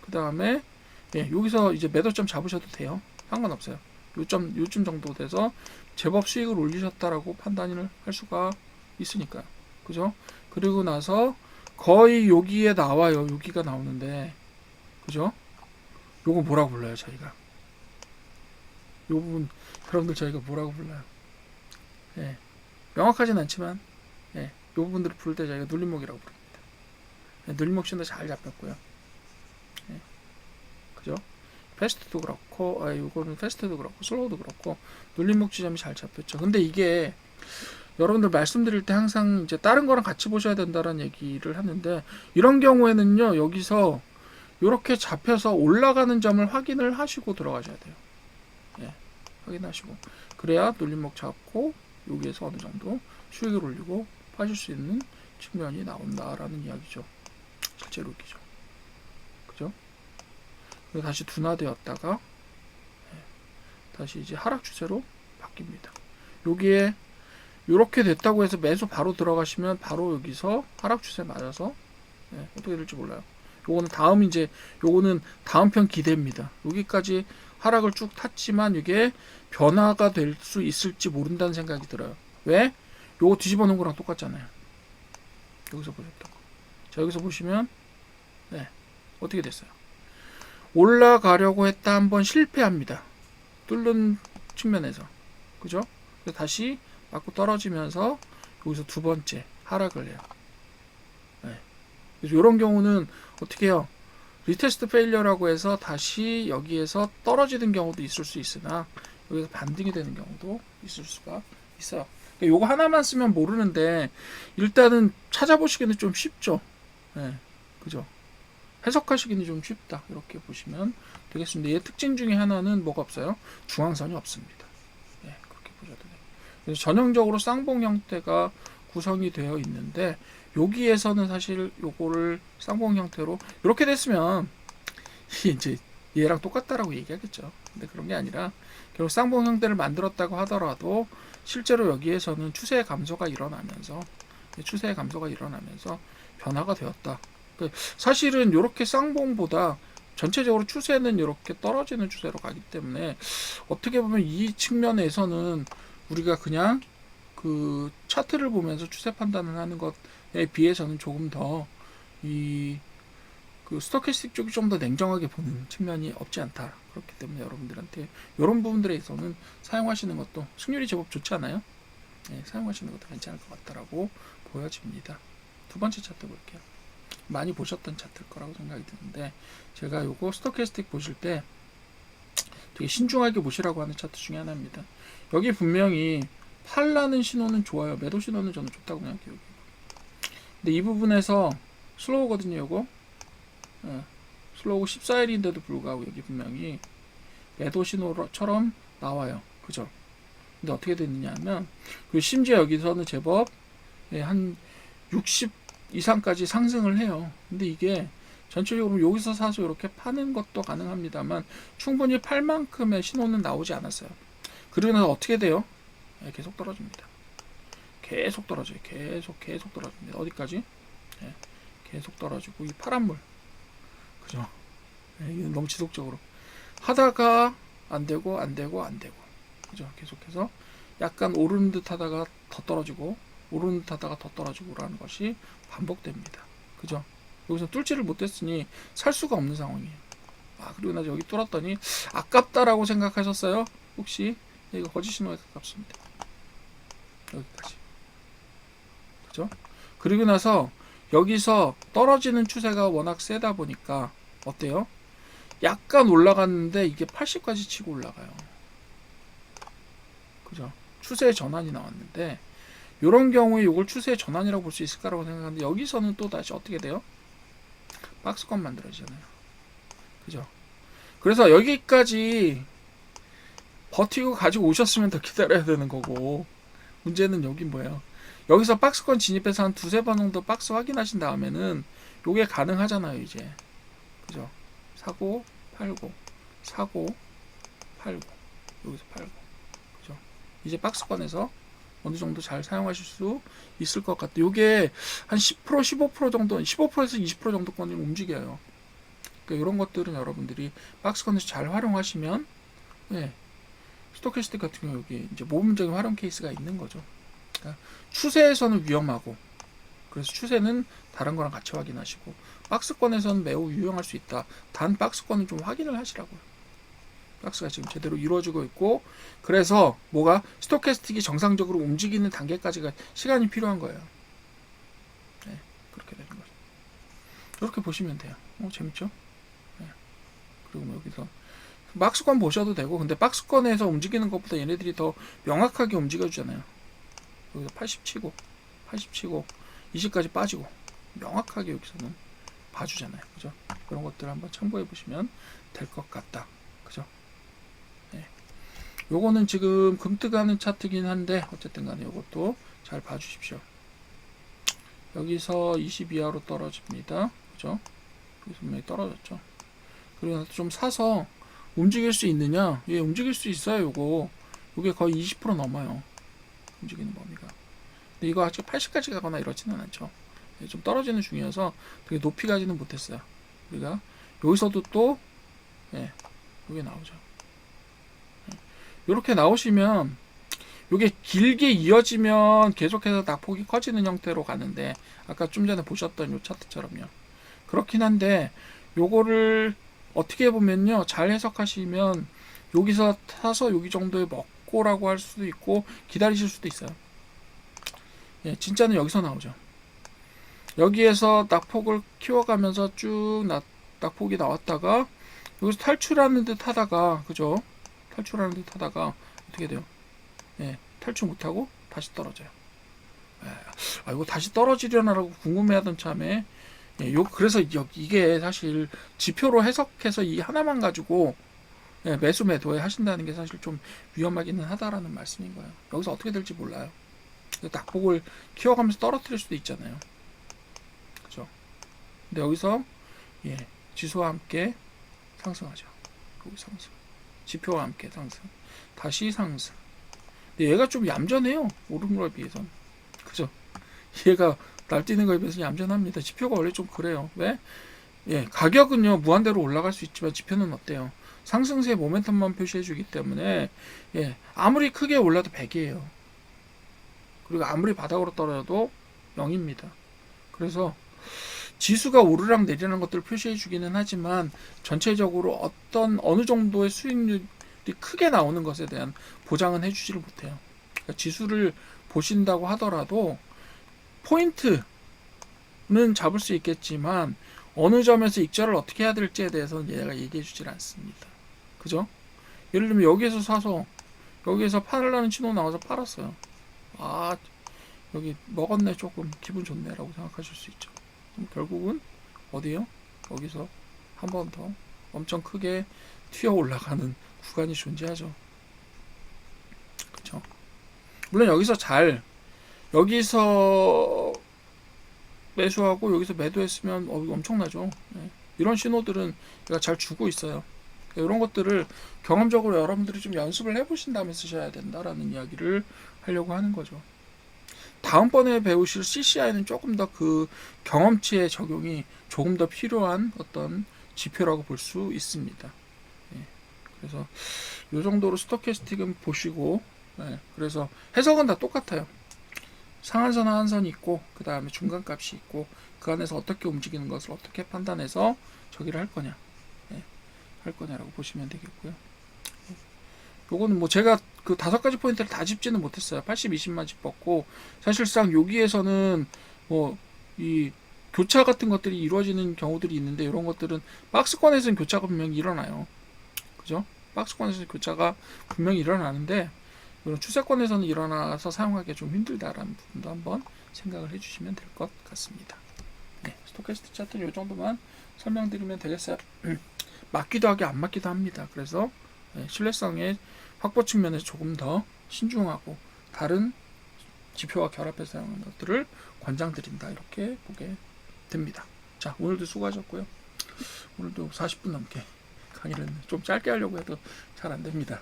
그 다음에 여기서 이제 매도점 잡으셔도 돼요. 상관없어요. 요쯤 정도 돼서 제법 수익을 올리셨다라고 판단을 할 수가 있으니까요. 그죠? 그리고 나서 거의 여기에 나와요. 여기가 나오는데 그죠? 요거 뭐라고 불러요, 저희가? 요 부분 여러분들 저희가 뭐라고 불러요? 명확하진 않지만 요 부분들을 부를 때 저희가 눌림목이라고 부릅니다. 눌림목 신도 잘 잡혔고요. 그죠? 패스트도 그렇고 요거는 패스트도 그렇고 슬로우도 그렇고 눌림목 지점이 잘 잡혔죠. 근데 이게 여러분들 말씀드릴 때 항상 이제 다른 거랑 같이 보셔야 된다는 얘기를 하는데 이런 경우에는요. 여기서 이렇게 잡혀서 올라가는 점을 확인을 하시고 들어가셔야 돼요. 확인하시고 그래야 눌림목 잡고 여기에서 어느 정도 수익을 올리고 파실 수 있는 측면이 나온다라는 이야기죠. 실제로 여기죠. 그죠? 그리고 다시 둔화되었다가 다시 이제 하락 추세로 바뀝니다. 여기에 요렇게 됐다고 해서 매수 바로 들어가시면 바로 여기서 하락 추세 맞아서 예, 어떻게 될지 몰라요. 요거는 요거는 다음 편 기대입니다. 여기까지 하락을 쭉 탔지만 이게 변화가 될 수 있을지 모른다는 생각이 들어요. 왜? 요거 뒤집어 놓은 거랑 똑같잖아요. 여기서 보셨던 거. 자, 여기서 보시면 네, 어떻게 됐어요? 올라가려고 했다 한번 실패합니다. 뚫는 측면에서. 그죠? 그래서 다시 맞고 떨어지면서 여기서 두 번째 하락을 해요. 네. 그래서 이런 경우는 어떻게 해요? 리테스트 페일러라고 해서 다시 여기에서 떨어지는 경우도 있을 수 있으나 여기서 반등이 되는 경우도 있을 수가 있어요. 그러니까 요거 하나만 쓰면 모르는데 일단은 찾아보시기는 좀 쉽죠. 네. 그죠? 해석하시기는 좀 쉽다. 이렇게 보시면 되겠습니다. 얘 특징 중에 하나는 뭐가 없어요? 중앙선이 없습니다. 네, 그렇게 보셔도 돼요. 그래서 전형적으로 쌍봉 형태가 구성이 되어 있는데 여기에서는 사실 요거를 쌍봉 형태로 이렇게 됐으면 이제 얘랑 똑같다라고 얘기하겠죠. 근데 그런 게 아니라 결국 쌍봉 형태를 만들었다고 하더라도 실제로 여기에서는 추세의 감소가 일어나면서 변화가 되었다. 사실은 이렇게 쌍봉보다 전체적으로 추세는 이렇게 떨어지는 추세로 가기 때문에 어떻게 보면 이 측면에서는 우리가 그냥 그 차트를 보면서 추세 판단을 하는 것에 비해서는 조금 더 이 그 스토캐스틱 쪽이 좀 더 냉정하게 보는 측면이 없지 않다. 그렇기 때문에 여러분들한테 이런 부분들에서는 사용하시는 것도 승률이 제법 좋지 않아요? 네, 사용하시는 것도 괜찮을 것 같다라고 보여집니다. 두 번째 차트 볼게요. 많이 보셨던 차트일 거라고 생각이 드는데 제가 요거 스토캐스틱 보실 때 되게 신중하게 보시라고 하는 차트 중에 하나입니다. 여기 분명히 팔라는 신호는 좋아요. 매도 신호는 저는 좋다고 생각해요. 근데 이 부분에서 슬로우거든요. 요거 슬로우 14일인데도 불구하고 여기 분명히 매도 신호처럼 나와요. 그죠? 근데 어떻게 됐느냐 하면 그리고 심지어 여기서는 제법 한 60 이상까지 상승을 해요. 근데 이게 전체적으로 여기서 사서 이렇게 파는 것도 가능합니다만 충분히 팔 만큼의 신호는 나오지 않았어요. 그러고 나서 어떻게 돼요? 계속 떨어집니다. 계속 떨어져요. 계속 떨어집니다. 어디까지? 계속 떨어지고 이 파란물 그죠? 이건 너무 지속적으로 하다가 안 되고 그죠? 계속해서 약간 오르는 듯 하다가 더 떨어지고 오르는 듯 하다가 더 떨어지고라는 것이 반복됩니다. 그죠? 여기서 뚫지를 못했으니 살 수가 없는 상황이에요. 그리고 나서 여기 뚫었더니 아깝다라고 생각하셨어요? 혹시 이거 거짓 신호에 가깝습니다. 여기까지. 그죠? 그리고 나서 여기서 떨어지는 추세가 워낙 세다 보니까 어때요? 약간 올라갔는데 이게 80까지 치고 올라가요. 그죠? 추세의 전환이 나왔는데 이런 경우에 이걸 추세의 전환이라고 볼 수 있을까라고 생각하는데 여기서는 또 다시 어떻게 돼요? 박스권 만들어지잖아요. 그죠? 그래서 여기까지 버티고 가지고 오셨으면 더 기다려야 되는 거고 문제는 여기 뭐예요? 여기서 박스권 진입해서 한 두세 번 정도 박스 확인하신 다음에는 요게 가능하잖아요. 이제 그죠? 사고 팔고 사고 팔고 여기서 팔고 그죠? 이제 박스권에서 어느 정도 잘 사용하실 수 있을 것 같아요. 요게 한 10% 15% 정도 15%에서 20% 정도권을 움직여요. 그러니까 이런 것들은 여러분들이 박스권에서 잘 활용하시면 스토캐스틱 같은 경우 여기 이제 모범적인 활용 케이스가 있는 거죠. 그러니까 추세에서는 위험하고 그래서 추세는 다른 거랑 같이 확인하시고 박스권에서는 매우 유용할 수 있다. 단 박스권은 좀 확인을 하시라고요. 박스가 지금 제대로 이루어지고 있고 그래서 뭐가 스토캐스틱이 정상적으로 움직이는 단계까지가 시간이 필요한 거예요. 그렇게 되는 거죠. 이렇게 보시면 돼요. 재밌죠? 그리고 여기서 박스권 보셔도 되고 근데 박스권에서 움직이는 것보다 얘네들이 더 명확하게 움직여주잖아요. 여기서 80 치고 20까지 빠지고 명확하게 여기서는 봐주잖아요. 그죠? 그런 것들 한번 참고해 보시면 될 것 같다. 그죠? 요거는 지금 금뜨가는 차트긴 한데 어쨌든 간에 요것도 잘 봐주십시오. 여기서 20 이하로 떨어집니다. 그죠? 여기서 분명히 떨어졌죠. 그리고 좀 사서 움직일 수 있느냐? 예, 움직일 수 있어요. 요게 거의 20% 넘어요. 움직이는 범위가. 근데 이거 아직 80까지 가거나 이렇지는 않죠. 좀 떨어지는 중이어서 되게 높이 가지는 못했어요. 우리가 여기서도 또 여기 나오죠. 이렇게 나오시면 이게 길게 이어지면 계속해서 낙폭이 커지는 형태로 가는데 아까 좀 전에 보셨던 요 차트처럼요. 그렇긴 한데 요거를 어떻게 보면요, 잘 해석하시면 여기서 타서 여기 정도에 먹고라고 할 수도 있고 기다리실 수도 있어요. 진짜는 여기서 나오죠. 여기에서 낙폭을 키워가면서 쭉 낙폭이 나왔다가 여기서 탈출하는 듯 하다가, 그죠? 탈출하는 듯 하다가 어떻게 돼요? 탈출 못하고 다시 떨어져요. 이거 다시 떨어지려나라고 궁금해하던 참에 그래서 이게 사실 지표로 해석해서 이 하나만 가지고 매수 매도에 하신다는 게 사실 좀 위험하기는 하다라는 말씀인 거예요. 여기서 어떻게 될지 몰라요. 낙폭을 키워가면서 떨어뜨릴 수도 있잖아요. 그죠? 근데 여기서 지수와 함께 상승하죠. 여기 상승. 지표와 함께 상승. 다시 상승. 근데 얘가 좀 얌전해요. 오르는 거에 비해서는. 그죠? 얘가 날뛰는 거에 비해서 얌전합니다. 지표가 원래 좀 그래요. 왜? 가격은요, 무한대로 올라갈 수 있지만 지표는 어때요? 상승세 모멘텀만 표시해 주기 때문에, 아무리 크게 올라도 100이에요. 그리고 아무리 바닥으로 떨어져도 0입니다. 그래서 지수가 오르락 내리는 것들을 표시해 주기는 하지만 전체적으로 어느 정도의 수익률이 크게 나오는 것에 대한 보장은 해주지를 못해요. 그러니까 지수를 보신다고 하더라도 포인트는 잡을 수 있겠지만 어느 점에서 익절을 어떻게 해야 될지에 대해서는 얘가 얘기해 주질 않습니다. 그죠? 예를 들면 여기에서 사서 여기에서 팔으라는 신호 나와서 팔았어요. 여기 먹었네, 조금 기분 좋네 라고 생각하실 수 있죠. 그럼 결국은 어디요? 여기서 한 번 더 엄청 크게 튀어 올라가는 구간이 존재하죠. 그쵸? 물론 여기서 매수하고 여기서 매도했으면 엄청나죠. 이런 신호들은 얘가 잘 주고 있어요. 이런 것들을 경험적으로 여러분들이 좀 연습을 해보신 다음에 쓰셔야 된다라는 이야기를 하려고 하는 거죠. 다음번에 배우실 CCI는 조금 더 그 경험치의 적용이 조금 더 필요한 어떤 지표라고 볼 수 있습니다. 그래서 이 정도로 스토캐스틱은 보시고, 그래서 해석은 다 똑같아요. 상한선 하한선이 있고 그 다음에 중간값이 있고 그 안에서 어떻게 움직이는 것을 어떻게 판단해서 저기를 할 거냐라고 보시면 되겠고요. 요거는 뭐 제가 그 5가지 포인트를 다 짚지는 못했어요. 80, 20만 짚었고, 사실상 여기에서는 뭐 이 교차 같은 것들이 이루어지는 경우들이 있는데, 이런 것들은 박스권에서는 교차가 분명히 일어나요. 그죠? 박스권에서는 교차가 분명히 일어나는데 이런 추세권에서는 일어나서 사용하기가 좀 힘들다라는 부분도 한번 생각을 해주시면 될 것 같습니다. 스토캐스틱 차트는 이 정도만 설명드리면 되겠어요. 맞기도 하고 안 맞기도 합니다. 그래서 신뢰성의 확보 측면에서 조금 더 신중하고 다른 지표와 결합해서 사용하는 것들을 권장드린다, 이렇게 보게 됩니다. 자, 오늘도 수고하셨고요. 오늘도 40분 넘게 강의를 좀 짧게 하려고 해도 잘 안됩니다.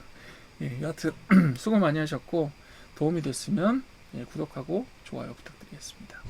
여하튼 수고 많이 하셨고, 도움이 됐으면 구독하고 좋아요 부탁드리겠습니다.